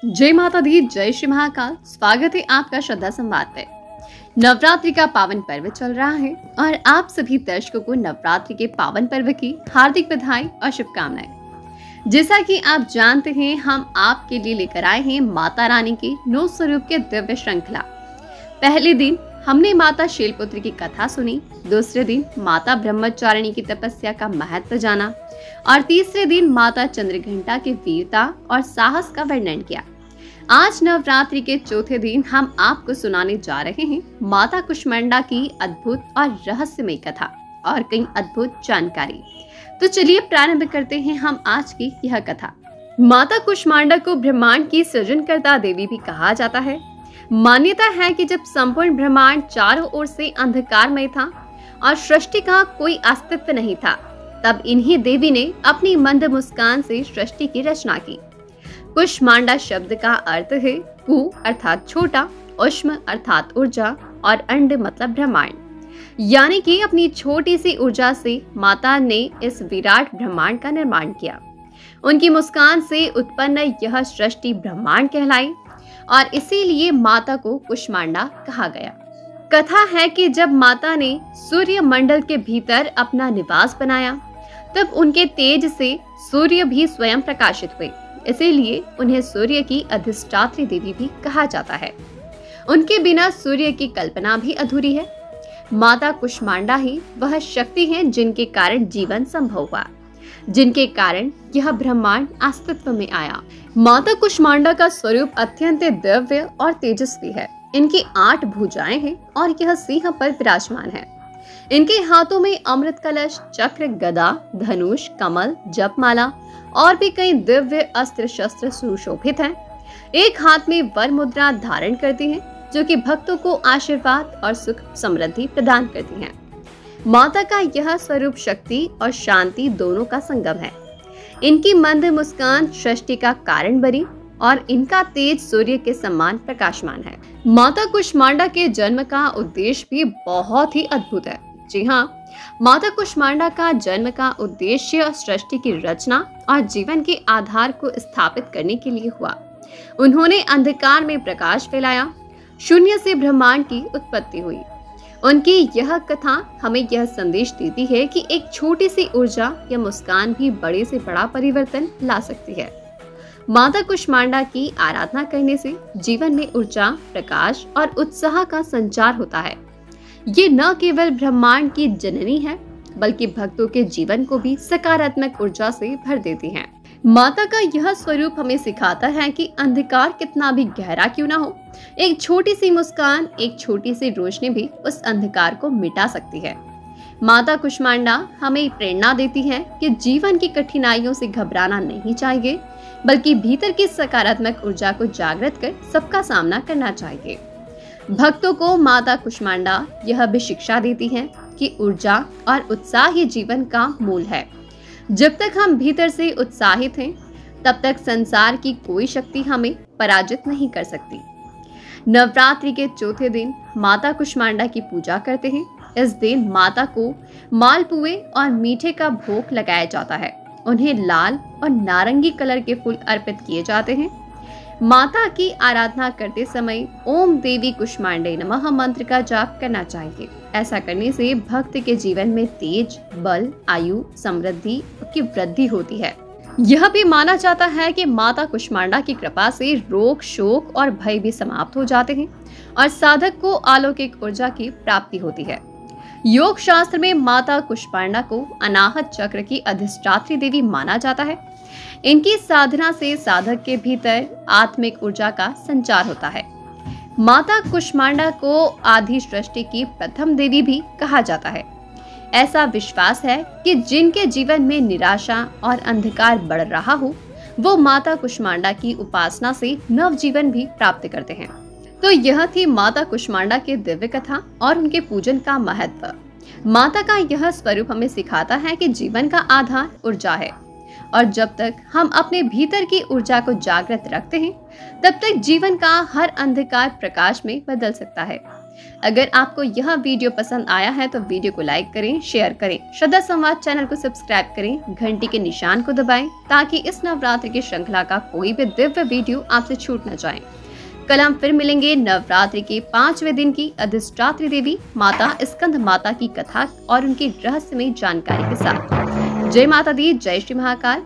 जय माता दी, जय श्री महाकाल। स्वागत है आपका श्रद्धा संवाद पे। नवरात्रि का पावन पर्व चल रहा है और आप सभी दर्शकों को नवरात्रि के पावन पर्व की हार्दिक बधाई और शुभकामनाएं। जैसा कि आप जानते हैं, हम आपके लिए लेकर आए हैं माता रानी के 9 स्वरूप के दिव्य श्रृंखला। पहले दिन हमने माता शैलपुत्री की कथा सुनी, दूसरे दिन माता ब्रह्मचारिणी की तपस्या का महत्व जाना और तीसरे दिन माता चंद्रघंटा की वीरता और साहस का वर्णन किया। आज नवरात्रि के चौथे दिन हम आपको सुनाने जा रहे हैं माता कुष्मांडा की अद्भुत और रहस्यमय कथा और कई अद्भुत जानकारी। तो चलिए प्रारंभ करते हैं हम आज की यह कथा। माता कुष्मांडा को ब्रह्मांड की सृजनकर्ता देवी भी कहा जाता है। मान्यता है कि जब संपूर्ण ब्रह्मांड चारों ओर से अंधकारमय था और सृष्टि का कोई अस्तित्व नहीं था, तब इन्हीं देवी ने अपनी मंद मुस्कान से सृष्टि की रचना की। कुष्मांडा शब्द का अर्थ है कु अर्थात छोटा, उष्म अर्थात ऊर्जा और अंड मतलब ब्रह्मांड। यानी कि अपनी छोटी सी ऊर्जा से माता ने इस विराट ब्रह्मांड का निर्माण किया। उनकी मुस्कान से उत्पन्न यह सृष्टि ब्रह्मांड कहलाई और इसीलिए माता को कुष्मांडा कहा गया। कथा है कि जब माता ने सूर्य मंडल के भीतर अपना निवास बनाया, तब उनके तेज से सूर्य भी स्वयं प्रकाशित हुए। इसीलिए उन्हें सूर्य की अधिष्ठात्री देवी भी कहा जाता है। उनके बिना सूर्य की कल्पना भी अधूरी है। माता कुष्मांडा ही वह शक्ति है जिनके कारण जीवन संभव हुआ, जिनके कारण यह ब्रह्मांड अस्तित्व में आया। माता कुष्मांडा का स्वरूप अत्यंत दिव्य और तेजस्वी है। इनकी 8 भुजाएं हैं और यह सिंह पर विराजमान है। इनके हाथों में अमृत कलश, चक्र, गदा, धनुष, कमल, जपमाला और भी कई दिव्य अस्त्र शस्त्र सुशोभित हैं। एक हाथ में वर मुद्रा धारण करती हैं, जो कि भक्तों को आशीर्वाद और सुख समृद्धि प्रदान करती हैं। माता का यह स्वरूप शक्ति और शांति दोनों का संगम है। इनकी मंद मुस्कान सृष्टि का कारण बनी और इनका तेज सूर्य के समान प्रकाशमान है। माता कुष्मांडा के जन्म का उद्देश्य भी बहुत ही अद्भुत है। जी हाँ, माता कुष्मांडा का जन्म का उद्देश्य सृष्टि की रचना और जीवन के आधार को स्थापित करने के लिए हुआ। उन्होंने अंधकार में प्रकाश फैलाया, शून्य से ब्रह्मांड की उत्पत्ति हुई। उनकी यह कथा हमें यह संदेश देती है कि एक छोटी सी ऊर्जा या मुस्कान भी बड़े से बड़ा परिवर्तन ला सकती है। माता कुष्मांडा की आराधना करने से जीवन में ऊर्जा, प्रकाश और उत्साह का संचार होता है। ये न केवल ब्रह्मांड की जननी है, बल्कि भक्तों के जीवन को भी सकारात्मक ऊर्जा से भर देती हैं। माता का यह स्वरूप हमें सिखाता है कि अंधकार कितना भी गहरा क्यों ना हो, एक छोटी सी मुस्कान, एक छोटी सी रोशनी भी उस अंधकार को मिटा सकती है। माता कुष्मांडा हमें प्रेरणा देती है कि जीवन की कठिनाइयों से घबराना नहीं चाहिए, बल्कि भीतर की सकारात्मक ऊर्जा को जागृत कर सबका सामना करना चाहिए। भक्तों को माता कुष्मांडा यह भी शिक्षा देती है कि ऊर्जा और उत्साह ही जीवन का मूल है। जब तक हम भीतर से उत्साहित हैं, तब तक संसार की कोई शक्ति हमें पराजित नहीं कर सकती। नवरात्रि के चौथे दिन माता कुष्मांडा की पूजा करते हैं। इस दिन माता को मालपुए और मीठे का भोग लगाया जाता है। उन्हें लाल और नारंगी कलर के फूल अर्पित किए जाते हैं। माता की आराधना करते समय ओम देवी कुष्मांडे नमः मंत्र का जाप करना चाहिए। ऐसा करने से भक्त के जीवन में तेज, बल, आयु, समृद्धि की वृद्धि होती है। यह भी माना जाता है कि माता कुष्मांडा की कृपा से रोग, शोक और भय भी समाप्त हो जाते हैं और साधक को अलौकिक ऊर्जा की प्राप्ति होती है। योग शास्त्र में माता कुष्मांडा को अनाहत चक्र की अधिष्ठात्री देवी माना जाता है। इनकी साधना से साधक के भीतर आत्मिक ऊर्जा का संचार होता है। माता कुष्मांडा को आदि सृष्टि की प्रथम देवी भी कहा जाता है। ऐसा विश्वास है कि जिनके जीवन में निराशा और अंधकार बढ़ रहा हो, वो माता कुष्मांडा की उपासना से नव जीवन भी प्राप्त करते हैं। तो यह थी माता कुष्मांडा की दिव्य कथा और उनके पूजन का महत्व। माता का यह स्वरूप हमें सिखाता है कि जीवन का आधार ऊर्जा है और जब तक हम अपने भीतर की ऊर्जा को जागृत रखते हैं, तब तक जीवन का हर अंधकार प्रकाश में बदल सकता है। अगर आपको यह वीडियो पसंद आया है तो वीडियो को लाइक करें, शेयर करें। श्रद्धा संवाद चैनल को सब्सक्राइब करें, घंटी के निशान को दबाएं ताकि इस नवरात्रि की श्रृंखला का कोई भी दिव्य वीडियो आपसे छूट न जाए। कल हम फिर मिलेंगे नवरात्रि के 5वें दिन की अधिष्ठात्री देवी माता स्कंद माता की कथा और उनकी रहस्यमय जानकारी के साथ। जय माता दी, जय श्री महाकाल।